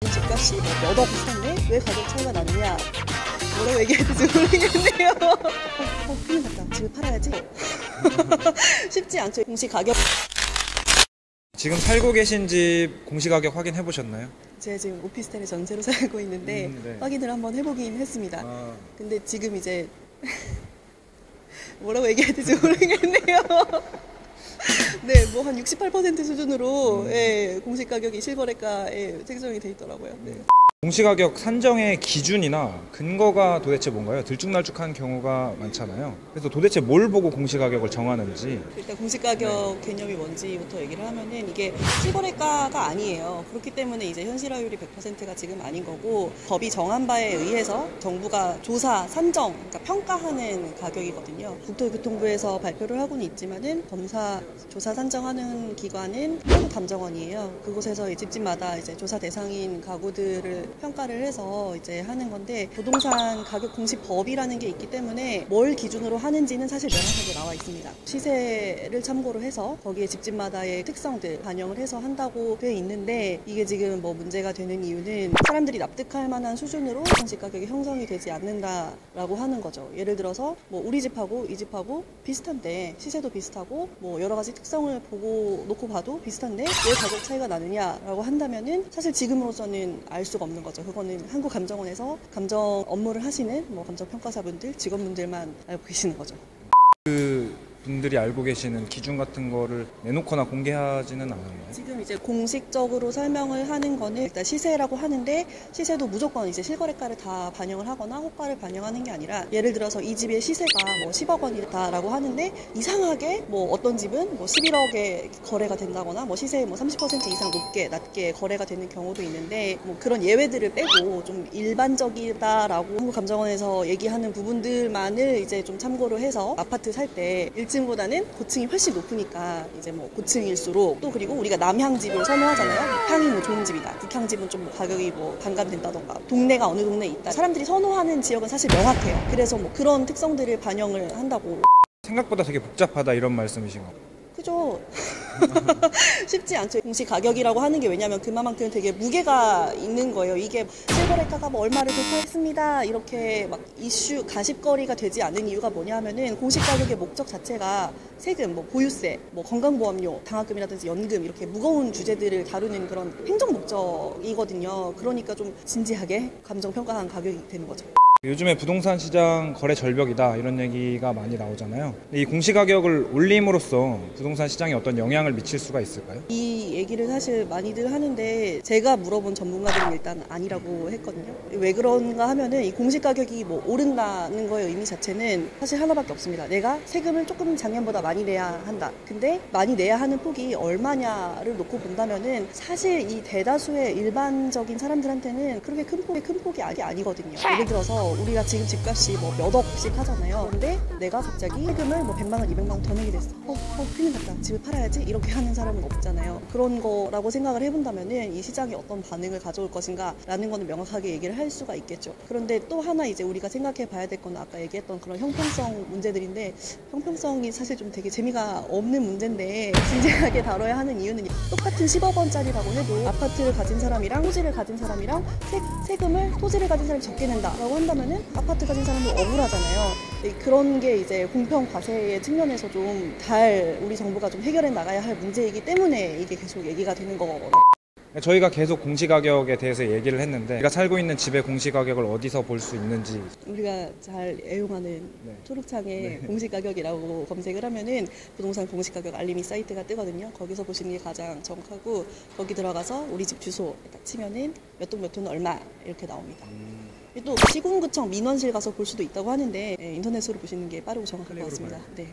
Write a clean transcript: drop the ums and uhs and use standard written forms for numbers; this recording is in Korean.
집값이 몇 억 비싼데 왜 가격 차이가 나느냐, 뭐라고 얘기해야 될지 모르겠네요. 큰일 났다. 집을 팔아야지. 쉽지 않죠. 공시가격. 지금 살고 계신 집 공시가격 확인해 보셨나요? 제가 지금 오피스텔에 전세로 살고 있는데 네. 확인을 한번 해보긴 했습니다. 아. 근데 지금 이제 뭐라고 얘기해야 될지 모르겠네요. 네, 뭐 한 68% 수준으로 예, 공시가격이 실거래가에 책정이 돼 있더라고요. 네. 공시가격 산정의 기준이나 근거가 도대체 뭔가요? 들쭉날쭉한 경우가 많잖아요. 그래서 도대체 뭘 보고 공시가격을 정하는지. 일단 공시가격 개념이 뭔지부터 얘기를 하면은 이게 실거래가가 아니에요. 그렇기 때문에 이제 현실화율이 100%가 지금 아닌 거고, 법이 정한 바에 의해서 정부가 조사, 산정, 그러니까 평가하는 가격이거든요. 국토교통부에서 발표를 하고는 있지만은 검사, 조사, 산정하는 기관은 한국감정원이에요. 그곳에서 집집마다 이제 조사 대상인 가구들을 평가를 해서 이제 하는 건데, 부동산 가격 공시법이라는 게 있기 때문에 뭘 기준으로 하는지는 사실 명확하게 나와 있습니다. 시세를 참고로 해서 거기에 집집마다의 특성들 반영을 해서 한다고 돼 있는데, 이게 지금 뭐 문제가 되는 이유는 사람들이 납득할 만한 수준으로 공시 가격이 형성이 되지 않는다라고 하는 거죠. 예를 들어서 뭐 우리 집하고 이 집하고 비슷한데, 시세도 비슷하고 뭐 여러 가지 특성을 보고 놓고 봐도 비슷한데 왜 가격 차이가 나느냐라고 한다면은 사실 지금으로서는 알 수가 없는 거죠. 그거는 한국감정원에서 감정 업무를 하시는 뭐 감정평가사분들, 직원분들만 알고 계시는 거죠. 그 분들이 알고 계시는 기준 같은 거를 내놓거나 공개하지는 않았나요? 지금 이제 공식적으로 설명을 하는 거는 일단 시세라고 하는데, 시세도 무조건 이제 실거래가를 다 반영을 하거나 호가를 반영하는 게 아니라, 예를 들어서 이 집의 시세가 뭐 10억 원이다라고 하는데 이상하게 뭐 어떤 집은 뭐 11억에 거래가 된다거나 뭐 시세의 뭐 30% 이상 낮게 거래가 되는 경우도 있는데, 뭐 그런 예외들을 빼고 좀 일반적이다라고 한국감정원에서 얘기하는 부분들만을 이제 좀 참고로 해서 아파트 살 때 1층보다는 고층이 훨씬 높으니까 이제 뭐 고층일수록, 또 그리고 우리가 남향집을 선호하잖아요. 향이 뭐 좋은 집이다. 북향집은 좀 가격이 뭐 반감된다던가, 동네가 어느 동네에 있다. 사람들이 선호하는 지역은 사실 명확해요. 그래서 뭐 그런 특성들을 반영을 한다고. 생각보다 되게 복잡하다 이런 말씀이신 가요? 그죠? 쉽지 않죠. 공시가격이라고 하는 게, 왜냐면 그만큼 되게 무게가 있는 거예요. 이게 실거래가가 뭐 얼마를 돌파했습니다, 이렇게 막 이슈, 가십거리가 되지 않는 이유가 뭐냐 하면은, 공시가격의 목적 자체가 세금, 뭐 보유세, 뭐 건강보험료, 당학금이라든지 연금, 이렇게 무거운 주제들을 다루는 그런 행정 목적이거든요. 그러니까 좀 진지하게 감정평가한 가격이 되는 거죠. 요즘에 부동산 시장 거래 절벽이다 이런 얘기가 많이 나오잖아요. 이 공시가격을 올림으로써 부동산 시장에 어떤 영향을 미칠 수가 있을까요? 이 얘기를 사실 많이들 하는데, 제가 물어본 전문가들은 일단 아니라고 했거든요. 왜 그런가 하면은, 이 공시가격이 뭐 오른다는 거의 의미 자체는 사실 하나밖에 없습니다. 내가 세금을 조금 작년보다 많이 내야 한다. 근데 많이 내야 하는 폭이 얼마냐를 놓고 본다면은, 사실 이 대다수의 일반적인 사람들한테는 그렇게 큰 폭이 아니거든요. 예를 들어서 우리가 지금 집값이 뭐 몇 억씩 하잖아요. 근데 내가 갑자기 세금을 뭐 100만 원, 200만 원 더 내게 됐어. 큰일 났다. 집을 팔아야지. 이렇게 하는 사람은 없잖아요. 그런 거라고 생각을 해본다면은 이 시장이 어떤 반응을 가져올 것인가 라는 거는 명확하게 얘기를 할 수가 있겠죠. 그런데 또 하나 이제 우리가 생각해 봐야 될 건, 아까 얘기했던 그런 형평성 문제들인데, 형평성이 사실 좀 되게 재미가 없는 문제인데 진지하게 다뤄야 하는 이유는, 똑같은 10억 원짜리라고 해도 아파트를 가진 사람이랑 토지를 가진 사람이랑 세금을 토지를 가진 사람이 적게 낸다라고 한다면은 아파트 가진 사람도 억울하잖아요. 그런 게 이제 공평 과세의 측면에서 좀 우리 정부가 좀 해결해 나가야 할 문제이기 때문에 이게 계속 얘기가 되는 거거든요. 저희가 계속 공시가격에 대해서 얘기를 했는데, 제가 살고 있는 집의 공시가격을 어디서 볼 수 있는지. 우리가 잘 애용하는 초록창에 공시가격이라고 검색을 하면은 부동산 공시가격 알림이 사이트가 뜨거든요. 거기서 보시는 게 가장 정확하고, 거기 들어가서 우리 집 주소 딱 치면은 몇 동 몇 호는 얼마 이렇게 나옵니다. 또 시군구청 민원실 가서 볼 수도 있다고 하는데, 인터넷으로 보시는 게 빠르고 정확할 것 같습니다. 네.